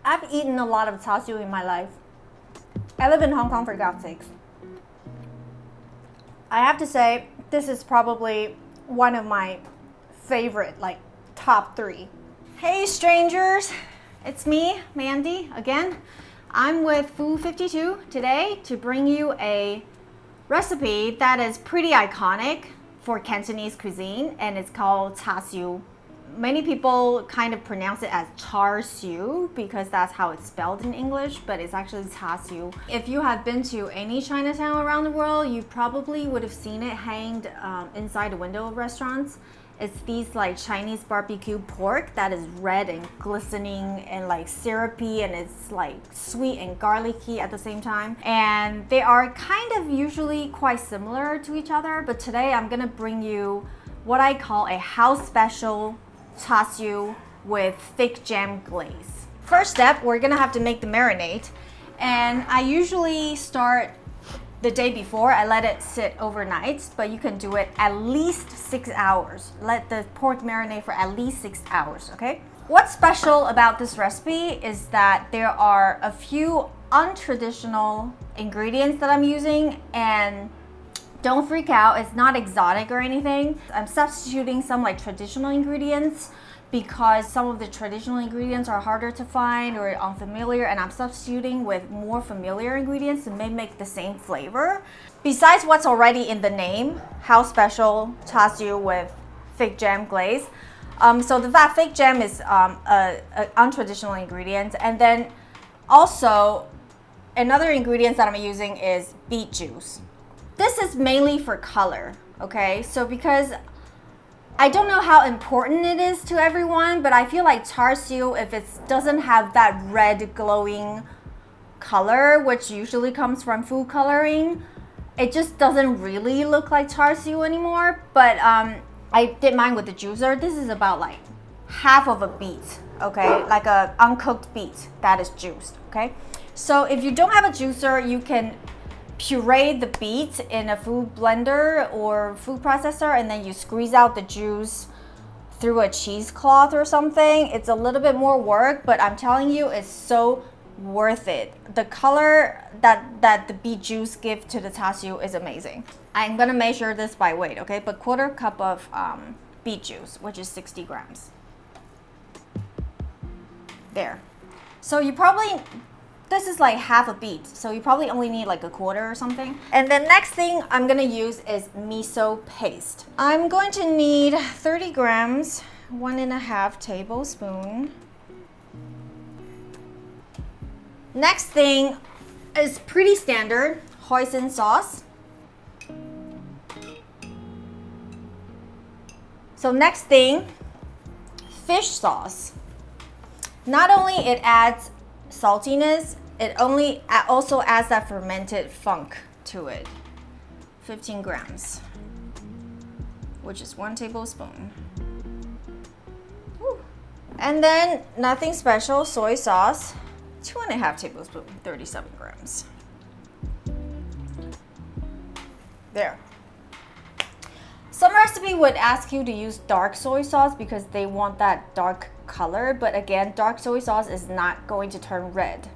I've eaten a lot of char siu in my life. I live in Hong Kong, for God's sakes. I have to say, this is probably one of my favorite, like top 3. Hey strangers, it's me, Mandy, again. I'm with Food 52 today to bring you a recipe that is pretty iconic for Cantonese cuisine, and it's called Char Siu. Many people kind of pronounce it as Char Siu because that's how it's spelled in English, but it's actually Char Siu. If you have been to any Chinatown around the world, you probably would have seen it hanged inside the window of restaurants. It's these like Chinese barbecue pork that is red and glistening and like syrupy, and it's like sweet and garlicky at the same time. And they are kind of usually quite similar to each other, but today I'm gonna bring you what I call a house special Char Siu with thick jam glaze. First step, we're gonna have to make the marinade. And I usually start the day before. I let it sit overnight, but you can do it at least 6 hours. Let the pork marinate for at least 6 hours, okay? What's special about this recipe is that there are a few untraditional ingredients that I'm using, and don't freak out, it's not exotic or anything. I'm substituting some like traditional ingredients because some of the traditional ingredients are harder to find or unfamiliar, and I'm substituting with more familiar ingredients to make the same flavor. Besides what's already in the name, house special Char Siu with thick jam glaze. So that thick jam is a untraditional ingredient, and then also another ingredient that I'm using is beet juice. This is mainly for color, okay? So because I don't know how important it is to everyone, but I feel like Char Siu, if it doesn't have that red glowing color, which usually comes from food coloring, it just doesn't really look like Char Siu anymore. But I did mine with the juicer. This is about like half of a beet, okay? Like a uncooked beet that is juiced, okay? So if you don't have a juicer, you can puree the beet in a food blender or food processor, and then you squeeze out the juice through a cheesecloth or something. It's a little bit more work, but I'm telling you, it's so worth it. The color that the beet juice gives to the char siu is amazing. I'm gonna measure this by weight, okay? But 1/4 cup of beet juice, which is 60 grams. There. So you probably, this is like half a beet, so you probably only need like 1/4 or something. And then next thing I'm gonna use is miso paste. I'm going to need 30 grams, 1.5 tablespoon. Next thing is pretty standard, hoisin sauce. So next thing, fish sauce. Not only it adds saltiness, it also adds that fermented funk to it. 15 grams, which is 1 tablespoon. Woo. And then nothing special, soy sauce, 2.5 tablespoons, 37 grams. There. Some recipe would ask you to use dark soy sauce because they want that dark color, but again, dark soy sauce is not going to turn red.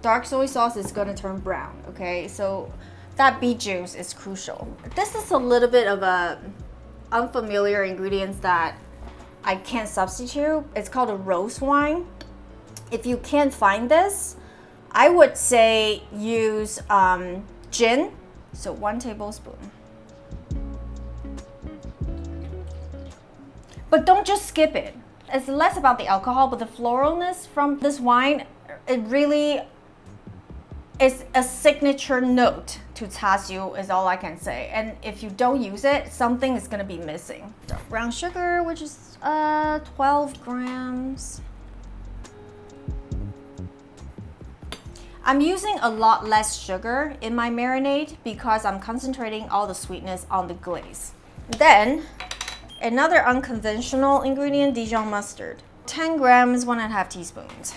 Dark soy sauce is going to turn brown, okay? So that beet juice is crucial. This is a little bit of a unfamiliar ingredient that I can't substitute. It's called a rose wine. If you can't find this, I would say use gin, so 1 tablespoon. But don't just skip it. It's less about the alcohol, but the floralness from this wine, it really is a signature note to char siu, is all I can say. And if you don't use it, something is gonna be missing. Brown sugar, which is 12 grams. I'm using a lot less sugar in my marinade because I'm concentrating all the sweetness on the glaze. Then, another unconventional ingredient, Dijon mustard. 10 grams, 1.5 teaspoons.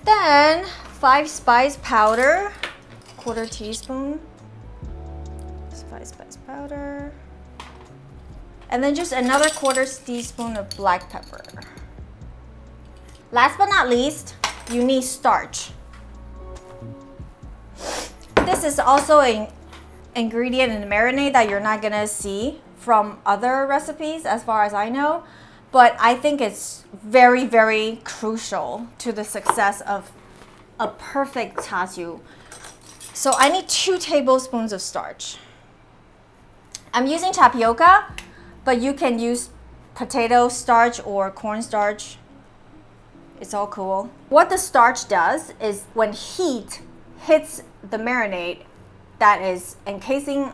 Then, 5 spice powder, 1/4 teaspoon. 5 spice powder. And then just another 1/4 teaspoon of black pepper. Last but not least, you need starch. This is also an ingredient in the marinade that you're not gonna see from other recipes as far as I know, but I think it's very, very crucial to the success of a perfect char siu. So I need 2 tablespoons of starch. I'm using tapioca, but you can use potato starch or cornstarch. It's all cool. What the starch does is when heat hits the marinade that is encasing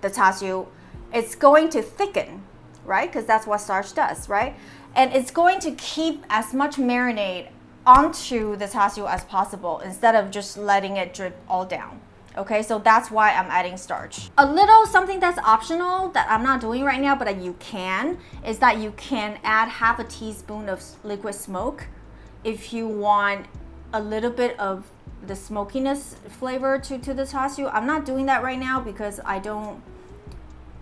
the char siu, it's going to thicken, right? Because that's what starch does, right? And it's going to keep as much marinade onto the char siu as possible instead of just letting it drip all down. Okay, so that's why I'm adding starch. A little something that's optional that I'm not doing right now, but that you can, is that you can add half a teaspoon of liquid smoke if you want a little bit of the smokiness flavor to the char siu. I'm not doing that right now because I don't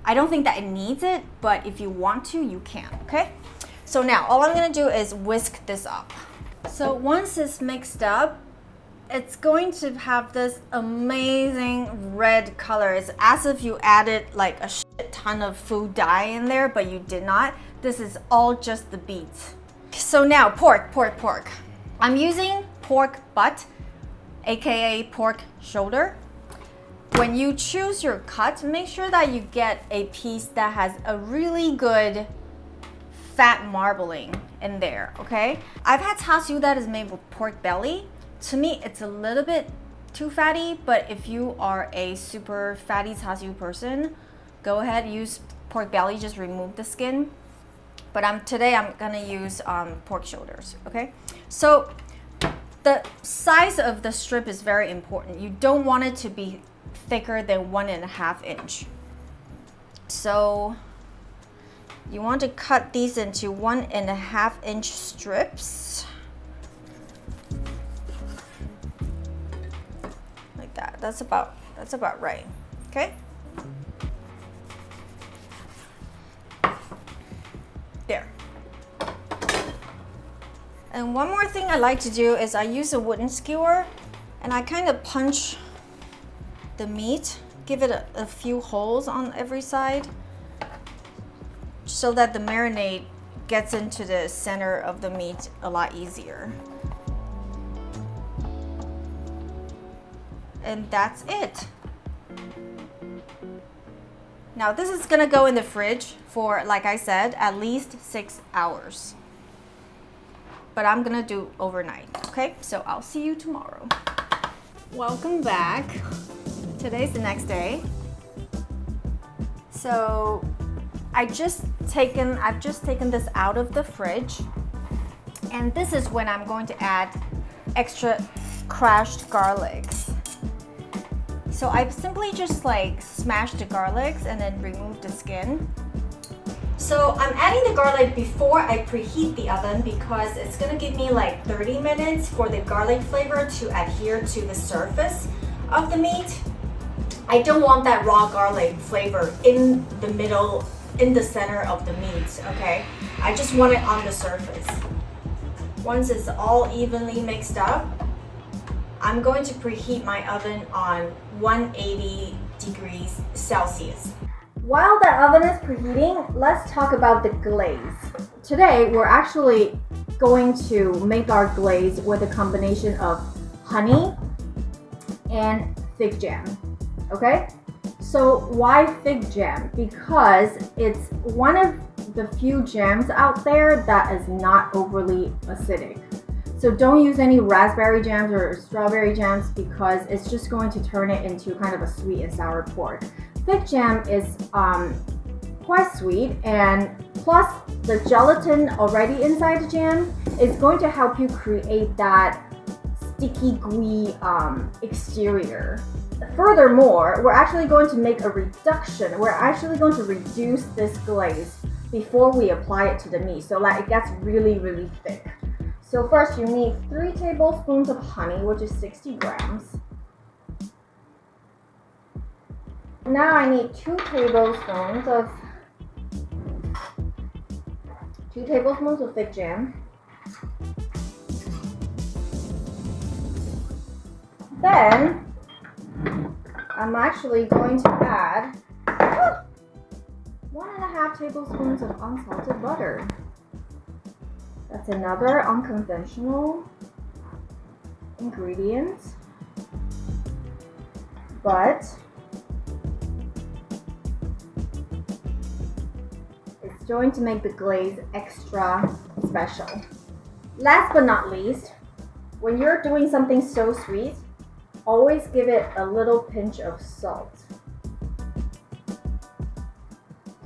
think that it needs it, but if you want to, you can, okay? So now all I'm gonna do is whisk this up. So once it's mixed up, it's going to have this amazing red color. It's as if you added like a shit ton of food dye in there, but you did not. This is all just the beets. So now pork. I'm using pork butt, aka pork shoulder. When you choose your cut, make sure that you get a piece that has a really good fat marbling in there, okay? I've had char siu that is made with pork belly. To me, it's a little bit too fatty, but if you are a super fatty char siu person, go ahead, use pork belly, just remove the skin. But today I'm gonna use pork shoulders, okay? So the size of the strip is very important. You don't want it to be thicker than 1.5 inch. So you want to cut these into 1.5 inch strips. Like that. That's about right. Okay? There. And one more thing I like to do is I use a wooden skewer and I kind of punch the meat, give it a few holes on every side so that the marinade gets into the center of the meat a lot easier. And that's it. Now this is gonna go in the fridge for, like I said, at least 6 hours. But I'm gonna do overnight, okay? So I'll see you tomorrow. Welcome back. Today's the next day. So I've just taken this out of the fridge, and this is when I'm going to add extra crushed garlics. So I've simply just like smashed the garlics and then removed the skin. So I'm adding the garlic before I preheat the oven because it's gonna give me like 30 minutes for the garlic flavor to adhere to the surface of the meat. I don't want that raw garlic flavor in the middle, in the center of the meat, okay? I just want it on the surface. Once it's all evenly mixed up, I'm going to preheat my oven on 180 degrees Celsius. While the oven is preheating, let's talk about the glaze. Today, we're actually going to make our glaze with a combination of honey and fig jam, okay? So why fig jam? Because it's one of the few jams out there that is not overly acidic. So don't use any raspberry jams or strawberry jams because it's just going to turn it into kind of a sweet and sour pork. Fig jam is quite sweet, and plus the gelatin already inside the jam is going to help you create that sticky, gooey exterior. Furthermore, we're actually going to make a reduction. We're actually going to reduce this glaze before we apply it to the meat so that it gets really, really thick. So first you need 3 tablespoons of honey, which is 60 grams. Now I need 2 tablespoons of fig jam. Then I'm actually going to add 1.5 tablespoons of unsalted butter. That's another unconventional ingredient, but it's going to make the glaze extra special. Last but not least, when you're doing something so sweet, always give it a little pinch of salt,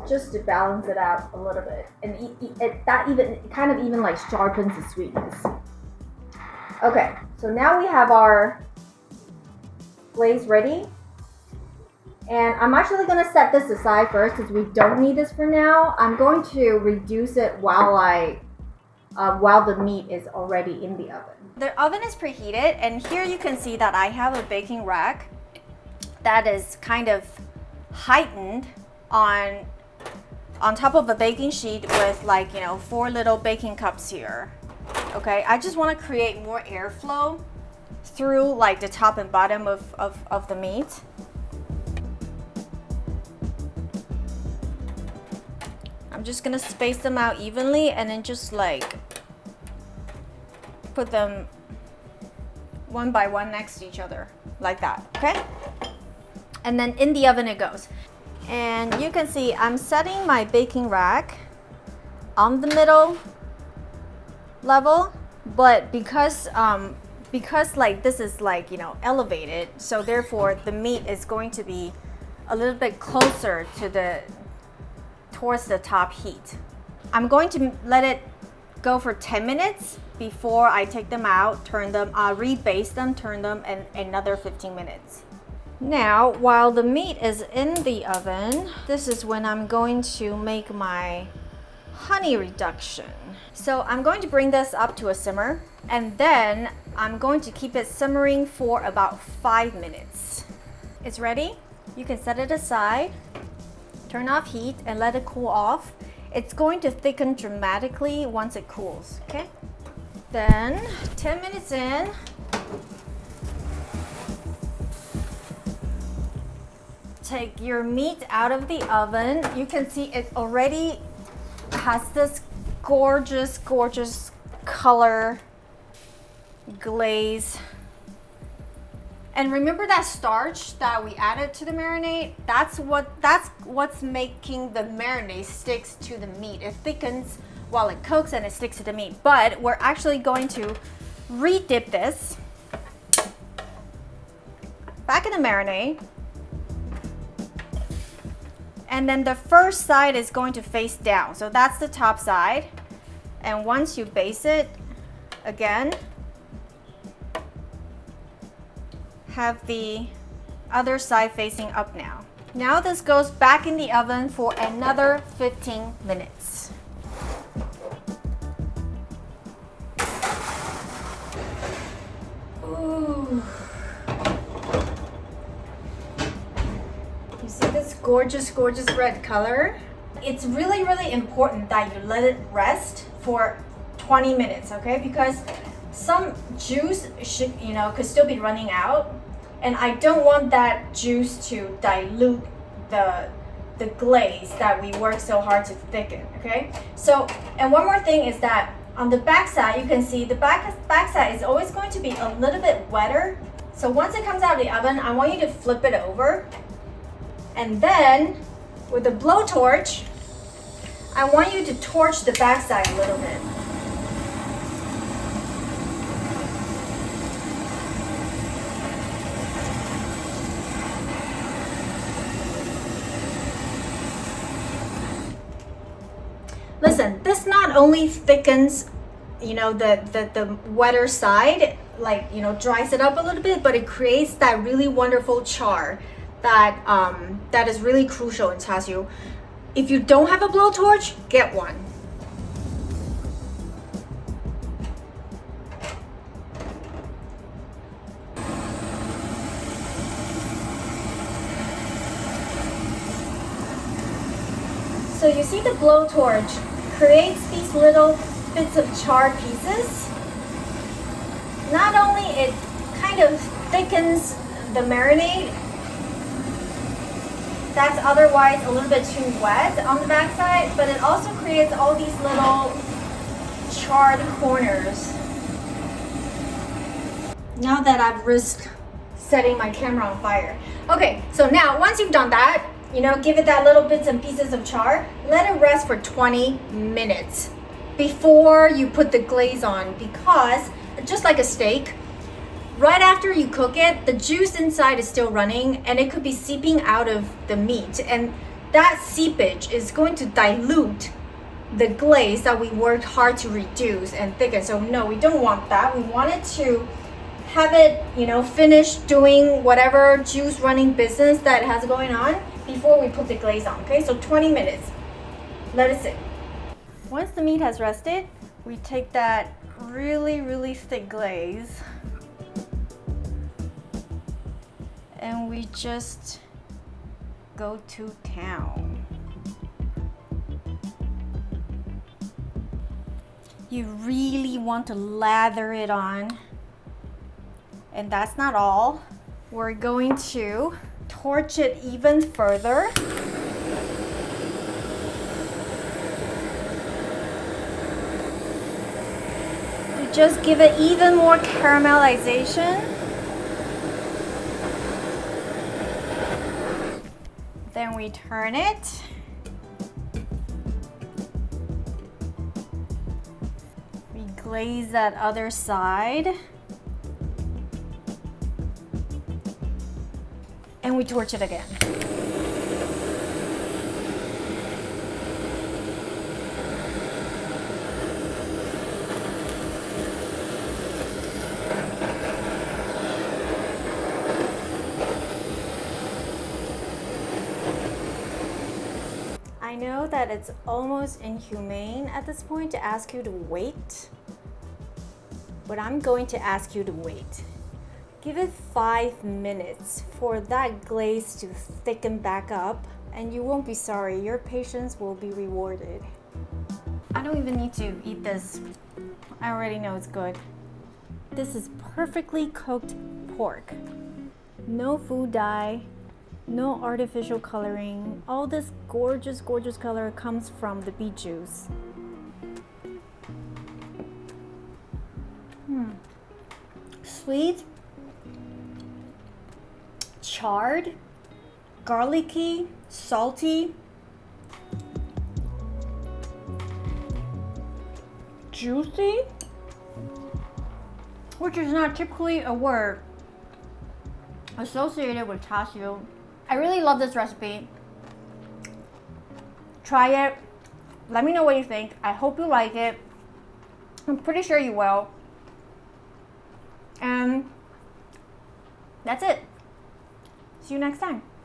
just to balance it out a little bit, and it kind of even like sharpens the sweetness. Okay, so now we have our glaze ready, and I'm actually going to set this aside first because we don't need this for now. I'm going to reduce it while the meat is already in the oven. The oven is preheated, and here you can see that I have a baking rack that is kind of heightened on top of a baking sheet with, like, 4 little baking cups here. Okay, I just want to create more airflow through like the top and bottom of the meat. I'm just gonna space them out evenly and then just like put them one by one next to each other like that, okay? And then in the oven it goes. And you can see I'm setting my baking rack on the middle level, but because like this is like elevated, so therefore the meat is going to be a little bit closer to towards the top heat. I'm going to let it go for 10 minutes before I take them out, turn them, rebase them, turn them, and another 15 minutes. Now, while the meat is in the oven, this is when I'm going to make my honey reduction. So I'm going to bring this up to a simmer, and then I'm going to keep it simmering for about 5 minutes. It's ready. You can set it aside, turn off heat, and let it cool off. It's going to thicken dramatically once it cools, okay? Then 10 minutes in, take your meat out of the oven. You can see it already has this gorgeous color glaze. And remember that starch that we added to the marinade? That's what's making the marinade sticks to the meat. It thickens while it cooks and it sticks to the meat. But we're actually going to re-dip this back in the marinade. And then the first side is going to face down. So that's the top side. And once you base it again, have the other side facing up now. Now this goes back in the oven for another 15 minutes. Ooh. You see this gorgeous red color? It's really important that you let it rest for 20 minutes, okay? Because some juice could still be running out, and I don't want that juice to dilute the glaze that we work so hard to thicken, okay? So, and one more thing is that on the back side, you can see the back side is always going to be a little bit wetter. So once it comes out of the oven, I want you to flip it over, and then with a blowtorch, I want you to torch the back side a little bit. Listen, this not only thickens, the wetter side, like, dries it up a little bit, but it creates that really wonderful char that is really crucial in Char Siu. If you don't have a blowtorch, get one. So you see the blowtorch creates these little bits of charred pieces. Not only it kind of thickens the marinade that's otherwise a little bit too wet on the backside, but it also creates all these little charred corners. Now that I've risked setting my camera on fire. Okay, so now once you've done that, you know, give it that little bits and pieces of char, let it rest for 20 minutes before you put the glaze on, because just like a steak, right after you cook it, the juice inside is still running and it could be seeping out of the meat, and that seepage is going to dilute the glaze that we worked hard to reduce and thicken. So no, we don't want that. We want it to have it, you know, finish doing whatever juice running business that it has going on before we put the glaze on. Okay, so 20 minutes, let it sit. Once the meat has rested, we take that really thick glaze and we just go to town. You really want to lather it on. And that's not all. We're going to torch it even further. To just give it even more caramelization. Then we turn it. We glaze that other side. And we torch it again. I know that it's almost inhumane at this point to ask you to wait, but I'm going to ask you to wait. Give it 5 minutes for that glaze to thicken back up, and you won't be sorry. Your patience will be rewarded. I don't even need to eat this. I already know it's good. This is perfectly cooked pork. No food dye, no artificial coloring. All this gorgeous color comes from the beet juice. Sweet, charred, garlicky, salty, juicy, which is not typically a word associated with Char Siu. I really love this recipe. Try it. Let me know what you think. I hope you like it. I'm pretty sure you will. And that's it. See you next time.